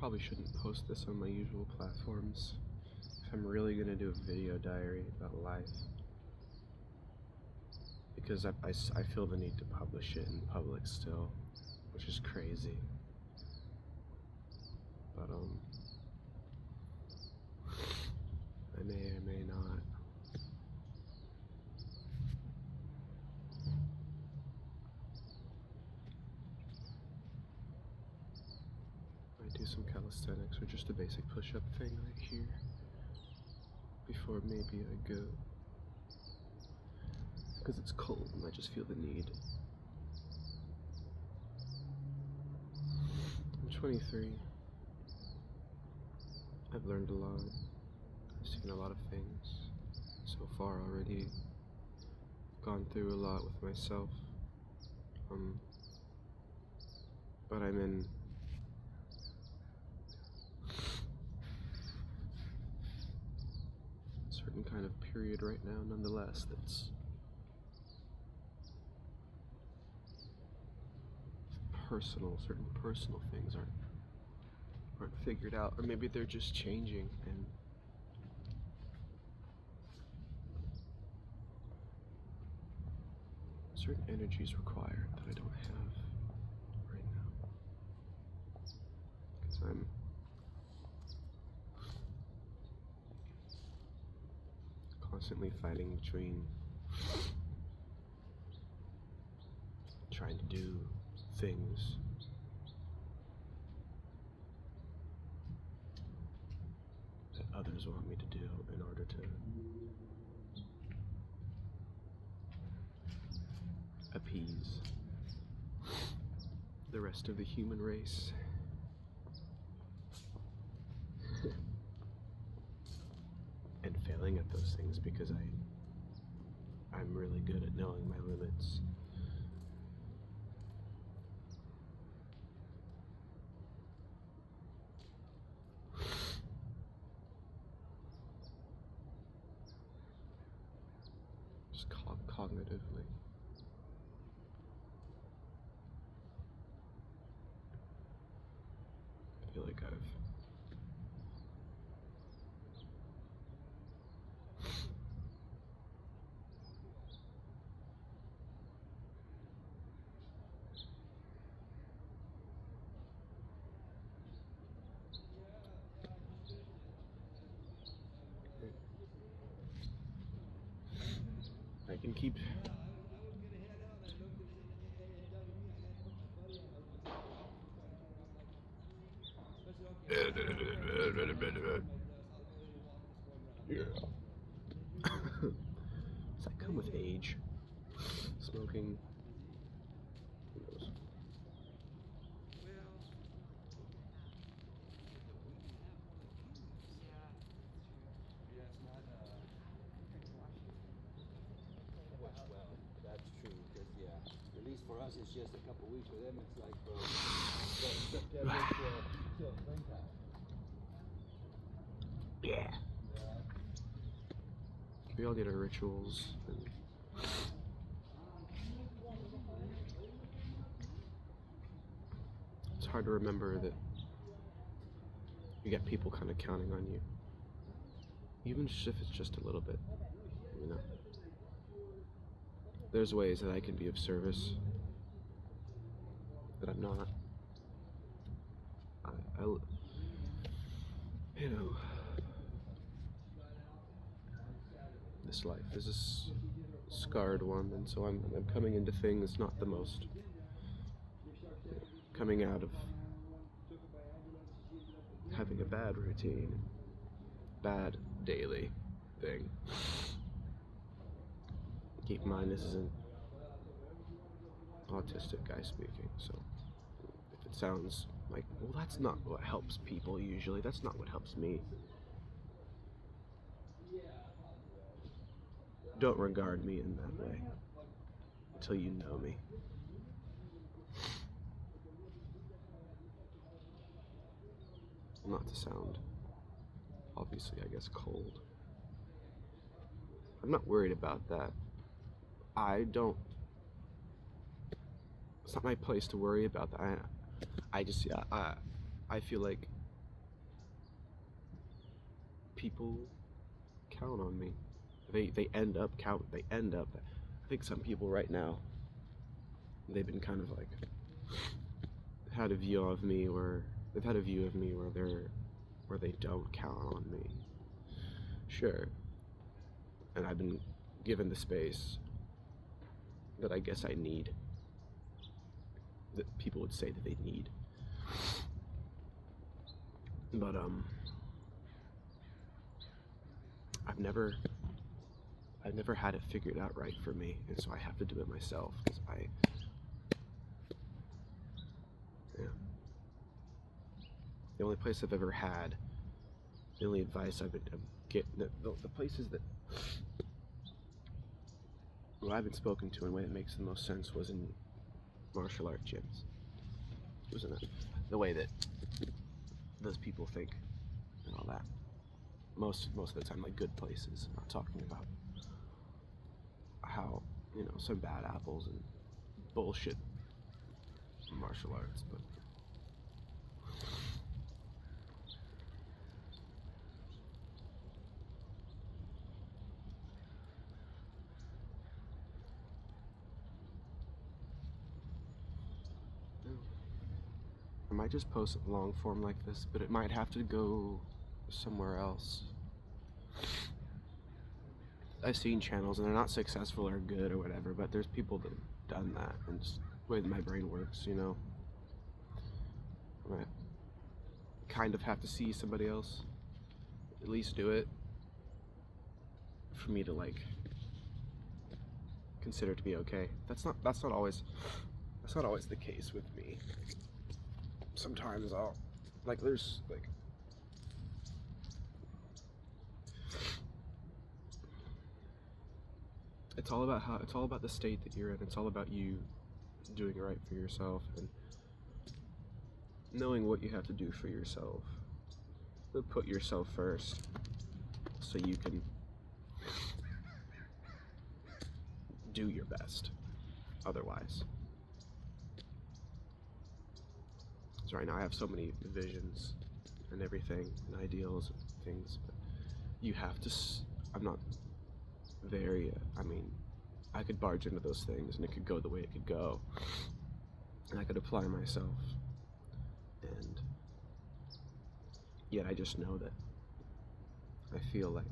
Probably shouldn't post this on my usual platforms if I'm really gonna do a video diary about life, because I feel the need to publish it in public still, which is crazy. But I may or may not. I do some calisthenics or just a basic push-up thing right here before maybe I go, because it's cold and I just feel the need. I'm 23. I've learned a lot. I've seen a lot of things so far already. Gone through a lot with myself. But I'm in a certain kind of period right now, nonetheless, that's personal. Certain personal things aren't figured out, or maybe they're just changing, and certain energies required that I don't have right now, because I'm constantly fighting between trying to do things that others want me to do in order to appease the rest of the human race. And failing at those things because I'm really good at knowing my limits. Just cognitively. I feel like I can keep yeah. Does that come with age? Smoking? Who knows? Well, that's true, because at least for us it's just a couple weeks. For them it's like from September till springtime. Yeah. We all get our rituals, and it's hard to remember that you got people kind of counting on you, even if it's just a little bit, you know. There's ways that I can be of service that I'm not. I you know, this life is a scarred one, and so I'm coming into things not the most, coming out of having a bad routine, bad daily thing. Keep in mind, this is an autistic guy speaking, so if it sounds like, well, that's not what helps people usually, that's not what helps me, don't regard me in that way until you know me. Not to sound, obviously, I guess, cold. I'm not worried about that. It's not my place to worry about that. I feel like people count on me. They end up I think some people right now, they've been kind of like had a view of me where they've had a view of me where they don't count on me. Sure. And I've been given the space that I guess I need. That people would say that they need. But I've never had it figured out right for me, and so I have to do it myself because the only place I've ever had, the only advice I've been getting, the places that I've been spoken to in a way that makes the most sense was in martial art gyms. It wasn't the way that those people think and all that. Most of the time, like good places. I'm not talking about how, some bad apples and bullshit martial arts, but I might just post long form like this, but it might have to go somewhere else. I've seen channels and they're not successful or good or whatever, but there's people that have done that, and it's the way that my brain works, I kind of have to see somebody else at least do it for me to like consider it to be okay. That's not always the case with me. Sometimes I'll there's it's all about the state that you're in. It's all about you doing right for yourself and knowing what you have to do for yourself. But put yourself first so you can do your best otherwise. So right now I have so many visions and everything and ideals and things, but you have to I'm not there yet. I mean, I could barge into those things and it could go the way it could go, and I could apply myself, and yet I just know that I feel like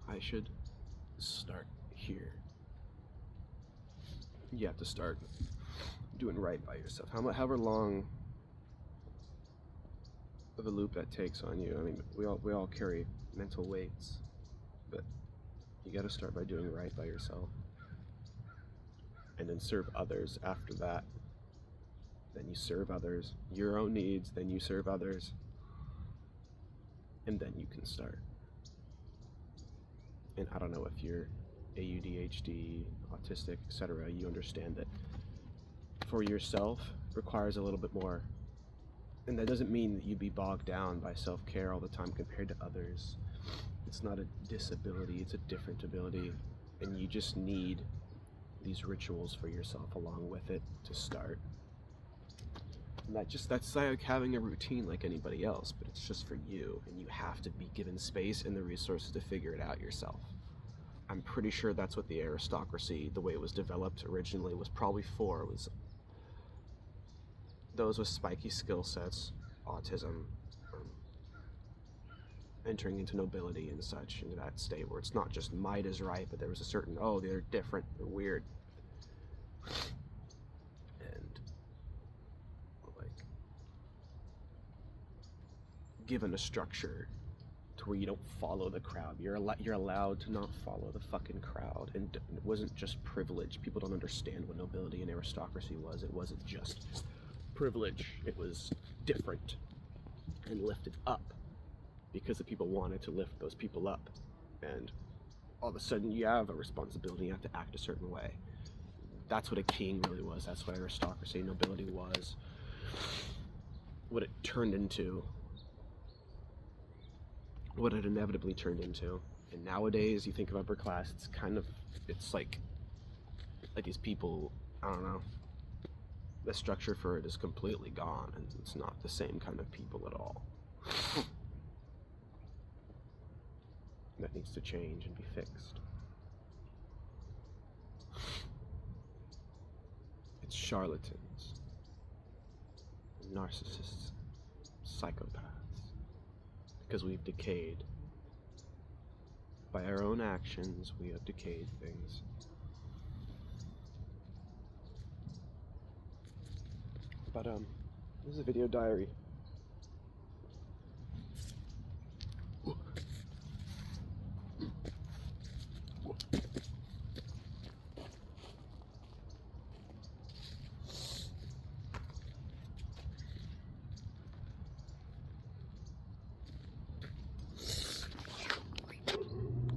I should start here. You have to start doing right by yourself. However long of a loop that takes on you. I mean, we all carry mental weights, but you got to start by doing right by yourself, and then serve others after that. Then you serve others, your own needs, then you serve others, and then you can start. And I don't know if you're ADHD, autistic, etc., you understand that for yourself requires a little bit more. And that doesn't mean that you be bogged down by self-care all the time compared to others. It's not a disability, it's a different ability, and you just need these rituals for yourself along with it to start. And that's like having a routine like anybody else, but it's just for you, and you have to be given space and the resources to figure it out yourself. I'm pretty sure that's what the aristocracy, the way it was developed originally, was probably for, was those with spiky skill sets, autism, entering into nobility and such, into that state where it's not just might is right, but there was a certain, they're different, they're weird. And given a structure to where you don't follow the crowd. You're allowed to not follow the fucking crowd. And it wasn't just privilege. People don't understand what nobility and aristocracy was. It wasn't just privilege. It was different and lifted up because the people wanted to lift those people up. And all of a sudden you have a responsibility. You have to act a certain way. That's what a king really was. That's what aristocracy and nobility was. What it turned into. What it inevitably turned into. And nowadays you think of upper class, it's like these people, I don't know, the structure for it is completely gone, and it's not the same kind of people at all. that needs to change and be fixed. It's charlatans, narcissists, psychopaths, because we've decayed. By our own actions, we have decayed things. But, this is a video diary.